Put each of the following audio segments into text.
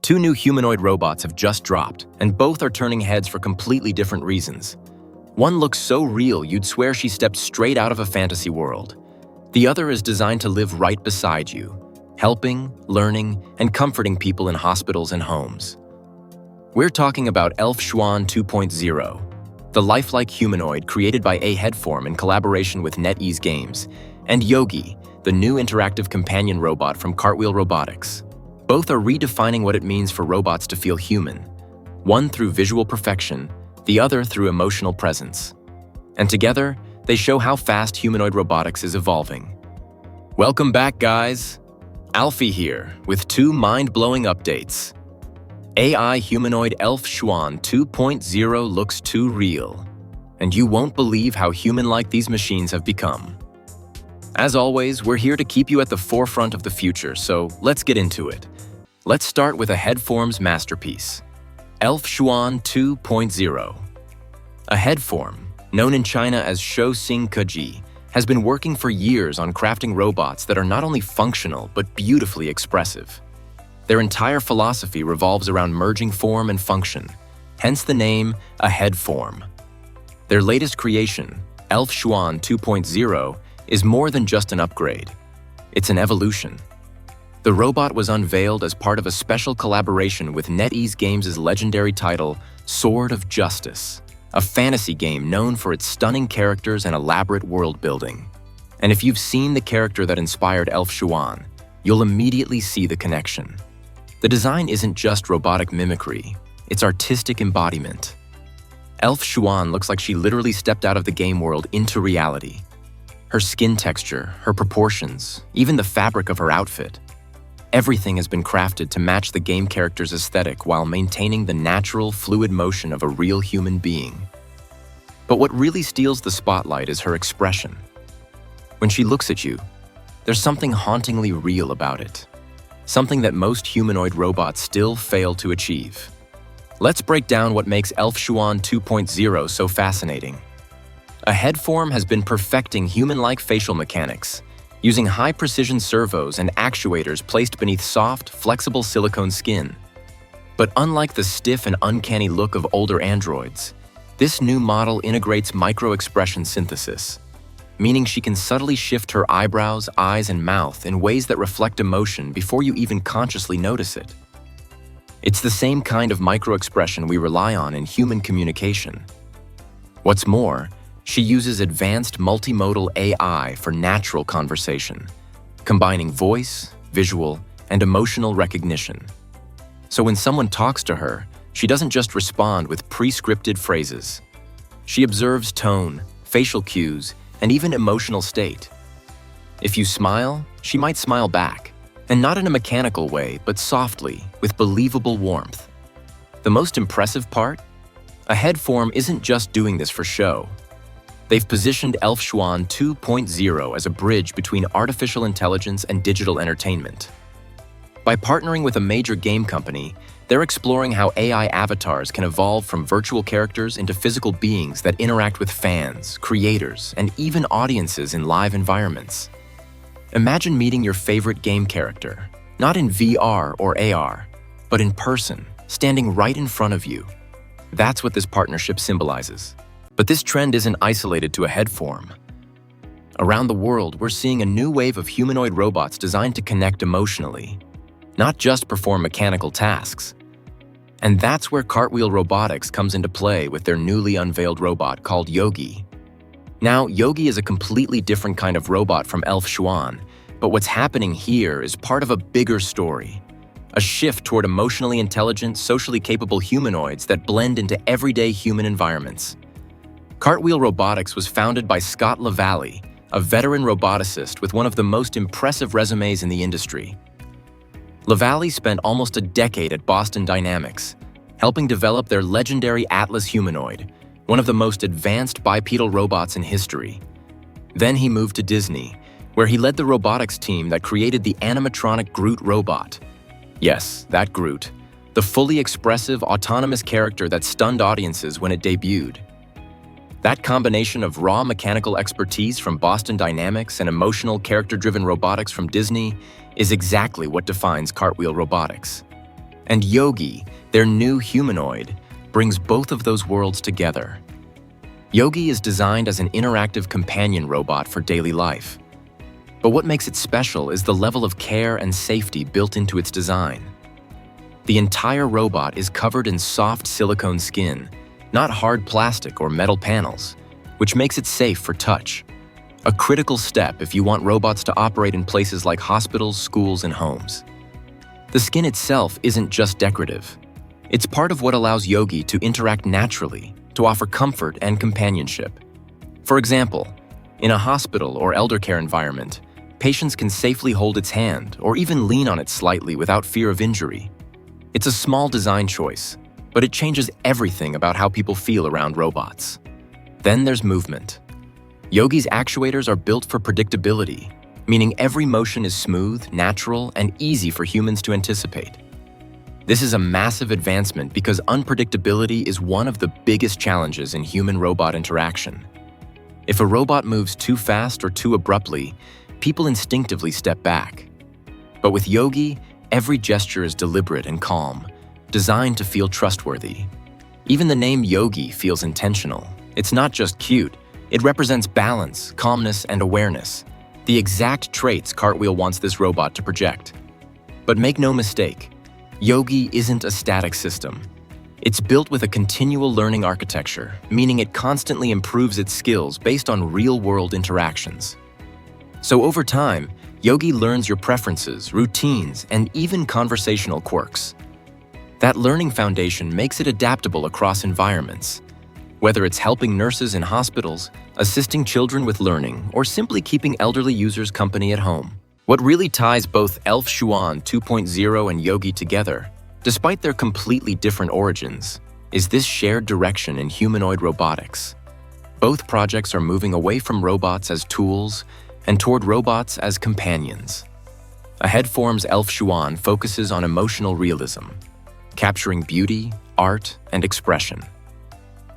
Two new humanoid robots have just dropped, and both are turning heads for completely different reasons. One looks so real you'd swear she stepped straight out of a fantasy world. The other is designed to live right beside you, helping, learning, and comforting people in hospitals and homes. We're talking about Elf-Xuan 2.0, the lifelike humanoid created by AheadForm in collaboration with NetEase Games, and Yogi, the new interactive companion robot from Cartwheel Robotics. Both are redefining what it means for robots to feel human, one through visual perfection, the other through emotional presence. And together, they show how fast humanoid robotics is evolving. Welcome back, guys! Alfie here, with two mind-blowing updates. AI humanoid Elf-Xuan 2.0 looks too real, and you won't believe how human-like these machines have become. As always, we're here to keep you at the forefront of the future, so let's get into it. Let's start with AheadForm's masterpiece, Elf-Xuan 2.0. AheadForm, known in China as SHOCKS, has been working for years on crafting robots that are not only functional but beautifully expressive. Their entire philosophy revolves around merging form and function, hence the name AheadForm. Their latest creation, Elf-Xuan 2.0, is more than just an upgrade. It's an evolution. The robot was unveiled as part of a special collaboration with NetEase Games' legendary title, Sword of Justice, a fantasy game known for its stunning characters and elaborate world building. And if you've seen the character that inspired Elf-Xuan, you'll immediately see the connection. The design isn't just robotic mimicry, it's artistic embodiment. Elf-Xuan looks like she literally stepped out of the game world into reality. Her skin texture, her proportions, even the fabric of her outfit. Everything has been crafted to match the game character's aesthetic while maintaining the natural, fluid motion of a real human being. But what really steals the spotlight is her expression. When she looks at you, there's something hauntingly real about it. Something that most humanoid robots still fail to achieve. Let's break down what makes Elf-Xuan 2.0 so fascinating. AheadForm has been perfecting human-like facial mechanics, using high-precision servos and actuators placed beneath soft, flexible silicone skin. But unlike the stiff and uncanny look of older androids, this new model integrates micro-expression synthesis, meaning she can subtly shift her eyebrows, eyes, and mouth in ways that reflect emotion before you even consciously notice it. It's the same kind of micro-expression we rely on in human communication. What's more, she uses advanced multimodal AI for natural conversation, combining voice, visual, and emotional recognition. So when someone talks to her, she doesn't just respond with pre-scripted phrases. She observes tone, facial cues, and even emotional state. If you smile, she might smile back, and not in a mechanical way, but softly, with believable warmth. The most impressive part? AheadForm isn't just doing this for show. They've positioned Elf-Xuan 2.0 as a bridge between artificial intelligence and digital entertainment. By partnering with a major game company, they're exploring how AI avatars can evolve from virtual characters into physical beings that interact with fans, creators, and even audiences in live environments. Imagine meeting your favorite game character, not in VR or AR, but in person, standing right in front of you. That's what this partnership symbolizes. But this trend isn't isolated to AheadForm. Around the world, we're seeing a new wave of humanoid robots designed to connect emotionally, not just perform mechanical tasks. And that's where Cartwheel Robotics comes into play with their newly unveiled robot called Yogi. Now, Yogi is a completely different kind of robot from Elf-Xuan, but what's happening here is part of a bigger story. A shift toward emotionally intelligent, socially capable humanoids that blend into everyday human environments. Cartwheel Robotics was founded by Scott LaValle, a veteran roboticist with one of the most impressive resumes in the industry. LaValle spent almost a decade at Boston Dynamics, helping develop their legendary Atlas humanoid, one of the most advanced bipedal robots in history. Then he moved to Disney, where he led the robotics team that created the animatronic Groot robot. Yes, that Groot, the fully expressive, autonomous character that stunned audiences when it debuted. That combination of raw mechanical expertise from Boston Dynamics and emotional, character-driven robotics from Disney is exactly what defines Cartwheel Robotics. And Yogi, their new humanoid, brings both of those worlds together. Yogi is designed as an interactive companion robot for daily life. But what makes it special is the level of care and safety built into its design. The entire robot is covered in soft silicone skin, not hard plastic or metal panels, which makes it safe for touch. A critical step if you want robots to operate in places like hospitals, schools, and homes. The skin itself isn't just decorative. It's part of what allows Yogi to interact naturally, to offer comfort and companionship. For example, in a hospital or elder care environment, patients can safely hold its hand or even lean on it slightly without fear of injury. It's a small design choice, but it changes everything about how people feel around robots. Then there's movement. Yogi's actuators are built for predictability, meaning every motion is smooth, natural, and easy for humans to anticipate. This is a massive advancement because unpredictability is one of the biggest challenges in human-robot interaction. If a robot moves too fast or too abruptly, people instinctively step back. But with Yogi, every gesture is deliberate and calm, designed to feel trustworthy. Even the name Yogi feels intentional. It's not just cute, it represents balance, calmness, and awareness, the exact traits Cartwheel wants this robot to project. But make no mistake, Yogi isn't a static system. It's built with a continual learning architecture, meaning it constantly improves its skills based on real-world interactions. So over time, Yogi learns your preferences, routines, and even conversational quirks. That learning foundation makes it adaptable across environments. Whether it's helping nurses in hospitals, assisting children with learning, or simply keeping elderly users company at home. What really ties both Elf-Xuan 2.0 and Yogi together, despite their completely different origins, is this shared direction in humanoid robotics. Both projects are moving away from robots as tools and toward robots as companions. AheadForm's Elf-Xuan focuses on emotional realism, capturing beauty, art, and expression.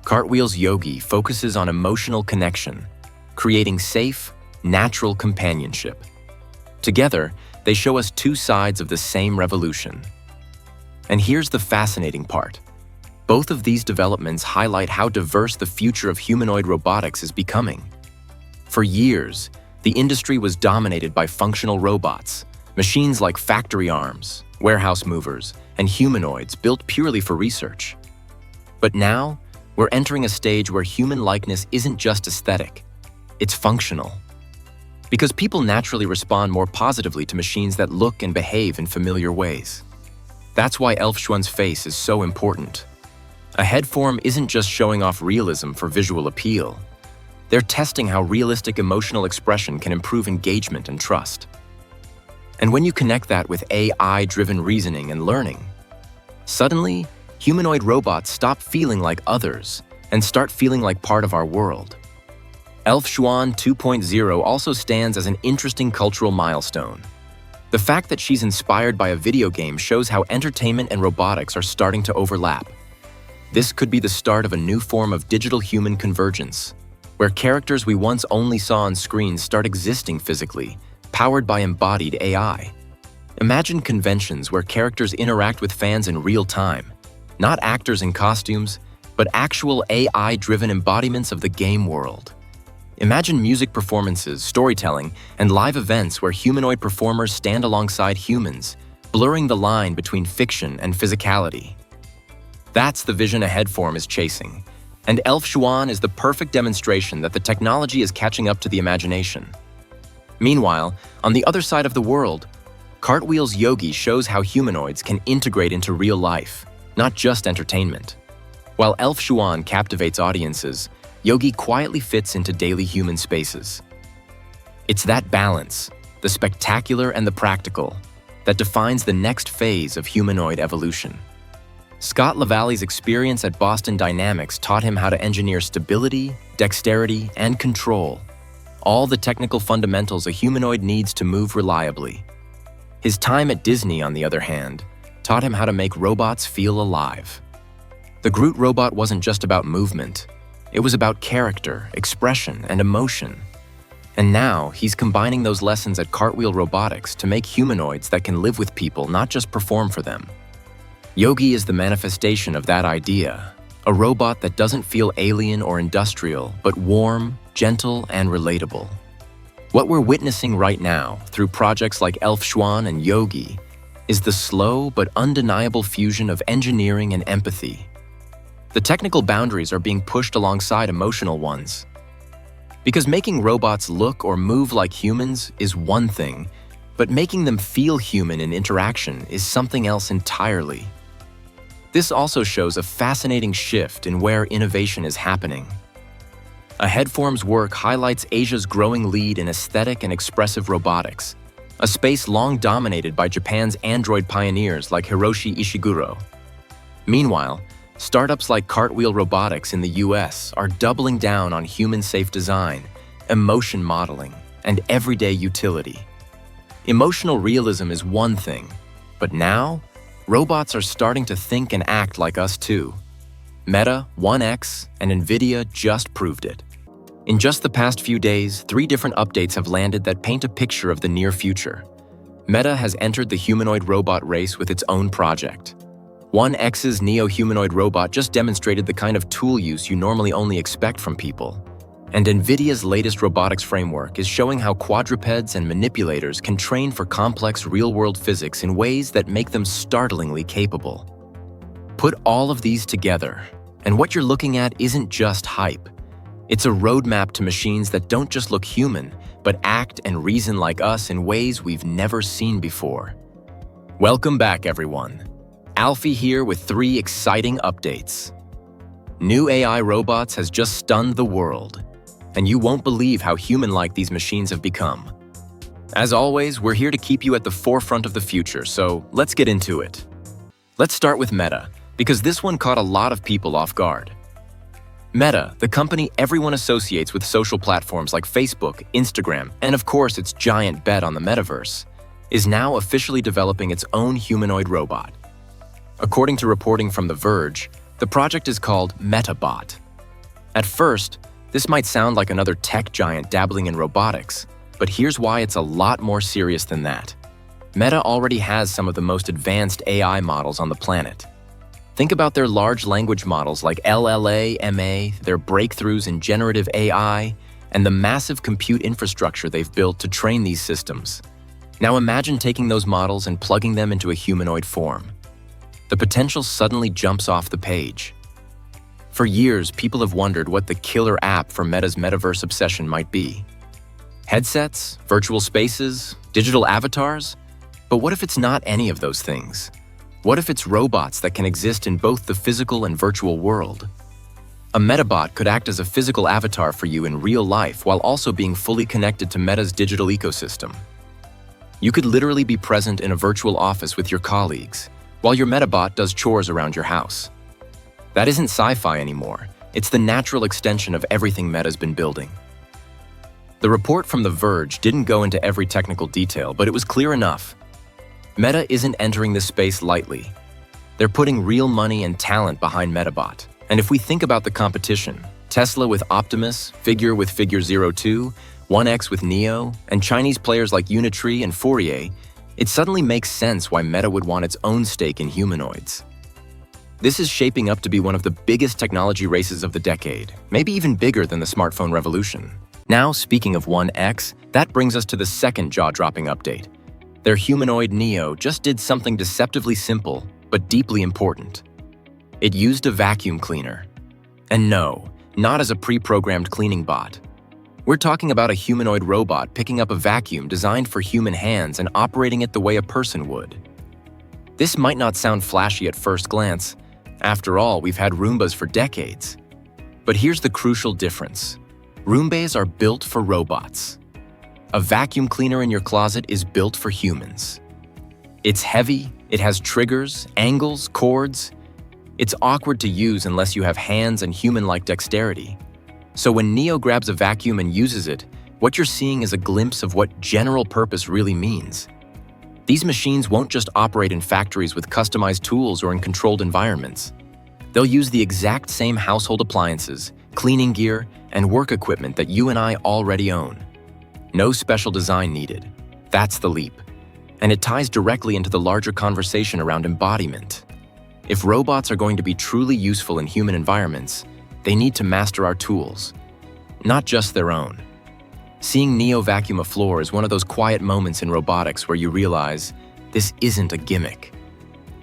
Cartwheel's Yogi focuses on emotional connection, creating safe, natural companionship. Together, they show us two sides of the same revolution. And here's the fascinating part. Both of these developments highlight how diverse the future of humanoid robotics is becoming. For years, the industry was dominated by functional robots, machines like factory arms, warehouse movers, and humanoids built purely for research. But now, we're entering a stage where human likeness isn't just aesthetic, it's functional. Because people naturally respond more positively to machines that look and behave in familiar ways. That's why Elf-Xuan's face is so important. AheadForm isn't just showing off realism for visual appeal. They're testing how realistic emotional expression can improve engagement and trust. And when you connect that with AI-driven reasoning and learning, suddenly, humanoid robots stop feeling like others and start feeling like part of our world. Elf-Xuan 2.0 also stands as an interesting cultural milestone. The fact that she's inspired by a video game shows how entertainment and robotics are starting to overlap. This could be the start of a new form of digital-human convergence, where characters we once only saw on screens start existing physically, powered by embodied AI. Imagine conventions where characters interact with fans in real time, not actors in costumes, but actual AI-driven embodiments of the game world. Imagine music performances, storytelling, and live events where humanoid performers stand alongside humans, blurring the line between fiction and physicality. That's the vision AheadForm is chasing, and Elf-Xuan is the perfect demonstration that the technology is catching up to the imagination. Meanwhile, on the other side of the world, Cartwheel's Yogi shows how humanoids can integrate into real life, not just entertainment. While Elf-Xuan captivates audiences, Yogi quietly fits into daily human spaces. It's that balance, the spectacular and the practical, that defines the next phase of humanoid evolution. Scott Lavalley's experience at Boston Dynamics taught him how to engineer stability, dexterity, and control, all the technical fundamentals a humanoid needs to move reliably. His time at Disney, on the other hand, taught him how to make robots feel alive. The Groot robot wasn't just about movement. It was about character, expression, and emotion. And now, he's combining those lessons at Cartwheel Robotics to make humanoids that can live with people, not just perform for them. Yogi is the manifestation of that idea, a robot that doesn't feel alien or industrial, but warm, gentle, and relatable. What we're witnessing right now, through projects like Elf-Xuan and Yogi, is the slow but undeniable fusion of engineering and empathy. The technical boundaries are being pushed alongside emotional ones. Because making robots look or move like humans is one thing, but making them feel human in interaction is something else entirely. This also shows a fascinating shift in where innovation is happening. AheadForm's work highlights Asia's growing lead in aesthetic and expressive robotics, a space long dominated by Japan's android pioneers like Hiroshi Ishiguro. Meanwhile, startups like Cartwheel Robotics in the US are doubling down on human-safe design, emotion modeling, and everyday utility. Emotional realism is one thing, but now, robots are starting to think and act like us too. Meta, 1X, and NVIDIA just proved it. In just the past few days, 3 different updates have landed that paint a picture of the near future. Meta has entered the humanoid robot race with its own project. 1X's neo-humanoid robot just demonstrated the kind of tool use you normally only expect from people. And NVIDIA's latest robotics framework is showing how quadrupeds and manipulators can train for complex real-world physics in ways that make them startlingly capable. Put all of these together, and what you're looking at isn't just hype. It's a roadmap to machines that don't just look human, but act and reason like us in ways we've never seen before. Welcome back, everyone. Alfie here with 3 exciting updates. New AI robots has just stunned the world, and you won't believe how human-like these machines have become. As always, we're here to keep you at the forefront of the future, so let's get into it. Let's start with Meta, because this one caught a lot of people off guard. Meta, the company everyone associates with social platforms like Facebook, Instagram, and of course its giant bet on the metaverse, is now officially developing its own humanoid robot. According to reporting from The Verge, the project is called MetaBot. At first, this might sound like another tech giant dabbling in robotics, but here's why it's a lot more serious than that. Meta already has some of the most advanced AI models on the planet. Think about their large language models like LLA-MA, their breakthroughs in generative AI, and the massive compute infrastructure they've built to train these systems. Now imagine taking those models and plugging them into a humanoid form. The potential suddenly jumps off the page. For years, people have wondered what the killer app for Meta's metaverse obsession might be. Headsets, virtual spaces, digital avatars? But what if it's not any of those things? What if it's robots that can exist in both the physical and virtual world? A MetaBot could act as a physical avatar for you in real life while also being fully connected to Meta's digital ecosystem. You could literally be present in a virtual office with your colleagues, while your MetaBot does chores around your house. That isn't sci-fi anymore. It's the natural extension of everything Meta's been building. The report from The Verge didn't go into every technical detail, but it was clear enough. Meta isn't entering this space lightly. They're putting real money and talent behind MetaBot. And if we think about the competition, Tesla with Optimus, Figure with Figure 02, 1X with Neo, and Chinese players like Unitree and Fourier, it suddenly makes sense why Meta would want its own stake in humanoids. This is shaping up to be one of the biggest technology races of the decade, maybe even bigger than the smartphone revolution. Now, speaking of 1X, that brings us to the second jaw-dropping update. Their humanoid Neo just did something deceptively simple, but deeply important. It used a vacuum cleaner. And no, not as a pre-programmed cleaning bot. We're talking about a humanoid robot picking up a vacuum designed for human hands and operating it the way a person would. This might not sound flashy at first glance. After all, we've had Roombas for decades. But here's the crucial difference. Roombas are built for robots. A vacuum cleaner in your closet is built for humans. It's heavy, it has triggers, angles, cords. It's awkward to use unless you have hands and human-like dexterity. So when Neo grabs a vacuum and uses it, what you're seeing is a glimpse of what general purpose really means. These machines won't just operate in factories with customized tools or in controlled environments. They'll use the exact same household appliances, cleaning gear, and work equipment that you and I already own. No special design needed. That's the leap. And it ties directly into the larger conversation around embodiment. If robots are going to be truly useful in human environments, they need to master our tools, not just their own. Seeing Neo vacuum a floor is one of those quiet moments in robotics where you realize this isn't a gimmick.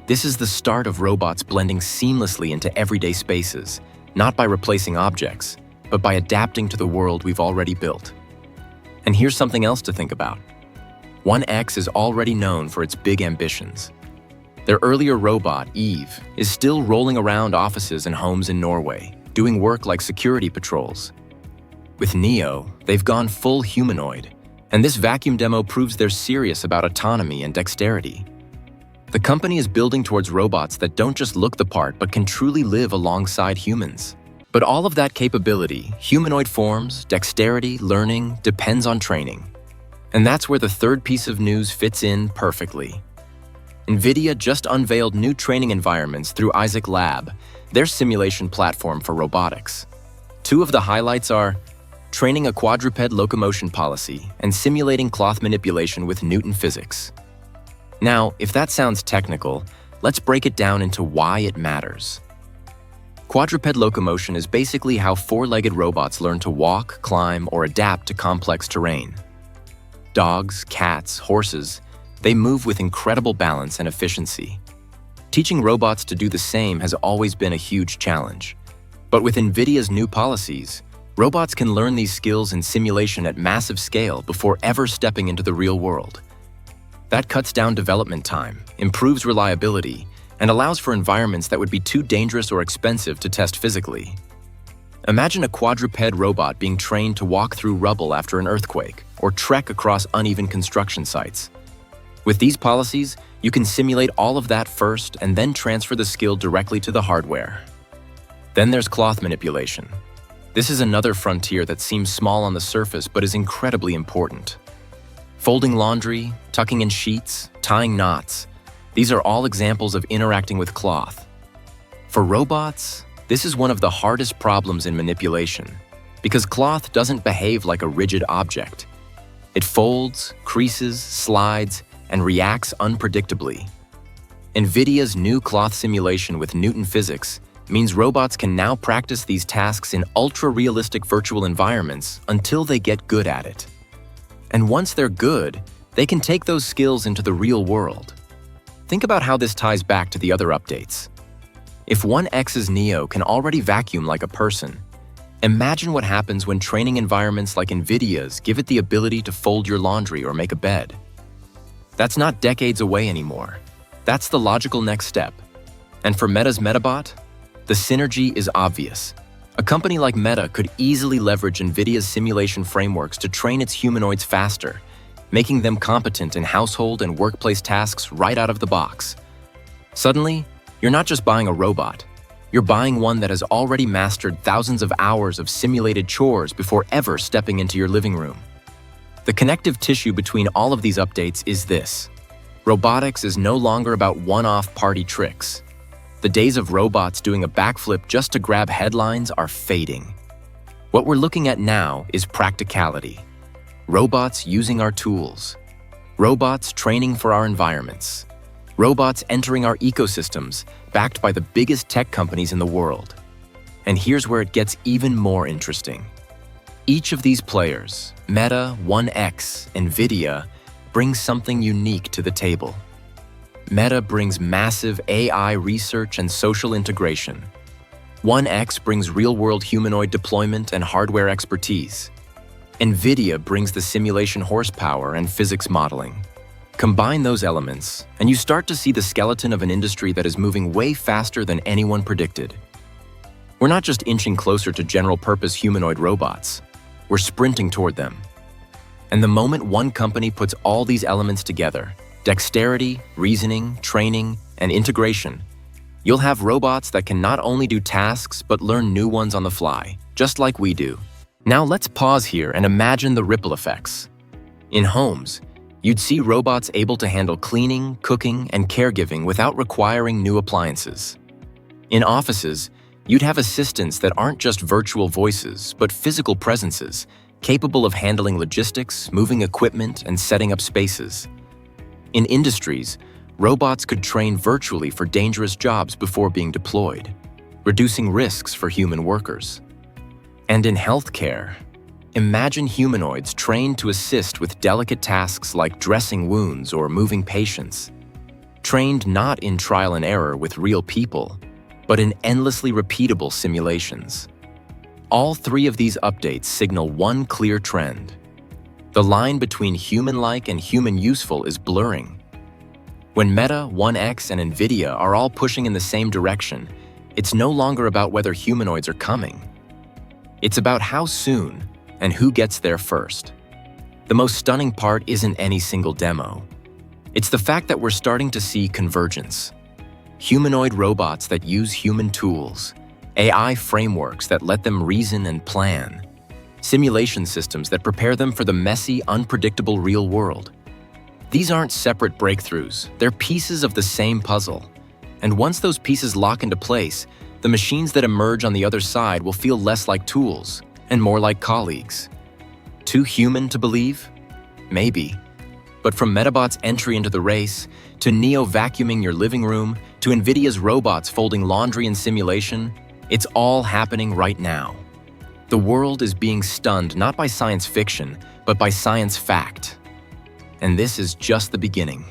This is the start of robots blending seamlessly into everyday spaces, not by replacing objects, but by adapting to the world we've already built. And here's something else to think about. 1X is already known for its big ambitions. Their earlier robot, Eve, is still rolling around offices and homes in Norway, doing work like security patrols. With Neo, they've gone full humanoid, and this vacuum demo proves they're serious about autonomy and dexterity. The company is building towards robots that don't just look the part but can truly live alongside humans. But all of that capability, humanoid forms, dexterity, learning, depends on training. And that's where the third piece of news fits in perfectly. NVIDIA just unveiled new training environments through Isaac Lab, their simulation platform for robotics. Two of the highlights are training a quadruped locomotion policy and simulating cloth manipulation with Newton physics. Now, if that sounds technical, let's break it down into why it matters. Quadruped locomotion is basically how four-legged robots learn to walk, climb, or adapt to complex terrain. Dogs, cats, horses, they move with incredible balance and efficiency. Teaching robots to do the same has always been a huge challenge. But with NVIDIA's new policies, robots can learn these skills in simulation at massive scale before ever stepping into the real world. That cuts down development time, improves reliability, and allows for environments that would be too dangerous or expensive to test physically. Imagine a quadruped robot being trained to walk through rubble after an earthquake or trek across uneven construction sites. With these policies, you can simulate all of that first and then transfer the skill directly to the hardware. Then there's cloth manipulation. This is another frontier that seems small on the surface but is incredibly important. Folding laundry, tucking in sheets, tying knots, these are all examples of interacting with cloth. For robots, this is one of the hardest problems in manipulation, because cloth doesn't behave like a rigid object. It folds, creases, slides, and reacts unpredictably. NVIDIA's new cloth simulation with Newton physics means robots can now practice these tasks in ultra-realistic virtual environments until they get good at it. And once they're good, they can take those skills into the real world. Think about how this ties back to the other updates. If 1X's Neo can already vacuum like a person, imagine what happens when training environments like NVIDIA's give it the ability to fold your laundry or make a bed. That's not decades away anymore. That's the logical next step. And for Meta's Metabot, the synergy is obvious. A company like Meta could easily leverage NVIDIA's simulation frameworks to train its humanoids faster, making them competent in household and workplace tasks right out of the box. Suddenly, you're not just buying a robot. You're buying one that has already mastered thousands of hours of simulated chores before ever stepping into your living room. The connective tissue between all of these updates is this. Robotics is no longer about one-off party tricks. The days of robots doing a backflip just to grab headlines are fading. What we're looking at now is practicality. Robots using our tools. Robots training for our environments. Robots entering our ecosystems, backed by the biggest tech companies in the world. And here's where it gets even more interesting. Each of these players, Meta, 1X, NVIDIA, brings something unique to the table. Meta brings massive AI research and social integration. 1X brings real-world humanoid deployment and hardware expertise. NVIDIA brings the simulation horsepower and physics modeling. Combine those elements, and you start to see the skeleton of an industry that is moving way faster than anyone predicted. We're not just inching closer to general-purpose humanoid robots. We're sprinting toward them. And the moment one company puts all these elements together, dexterity, reasoning, training, and integration, you'll have robots that can not only do tasks but learn new ones on the fly, just like we do. Now let's pause here and imagine the ripple effects. In homes, you'd see robots able to handle cleaning, cooking, and caregiving without requiring new appliances. In offices, you'd have assistants that aren't just virtual voices, but physical presences, capable of handling logistics, moving equipment, and setting up spaces. In industries, Robots could train virtually for dangerous jobs before being deployed, reducing risks for human workers. And in healthcare, imagine humanoids trained to assist with delicate tasks like dressing wounds or moving patients, trained not in trial and error with real people, but in endlessly repeatable simulations. All three of these updates signal one clear trend. The line between human-like and human-useful is blurring. When Meta, 1X, and NVIDIA are all pushing in the same direction, it's no longer about whether humanoids are coming. It's about how soon and who gets there first. The most stunning part isn't any single demo. It's the fact that we're starting to see convergence. Humanoid robots that use human tools, AI frameworks that let them reason and plan, simulation systems that prepare them for the messy, unpredictable real world. These aren't separate breakthroughs, they're pieces of the same puzzle. And once those pieces lock into place, the machines that emerge on the other side will feel less like tools and more like colleagues. Too human to believe? Maybe. But from Metabot's entry into the race, to Neo vacuuming your living room, to NVIDIA's robots folding laundry in simulation, it's all happening right now. The world is being stunned not by science fiction, but by science fact. And this is just the beginning.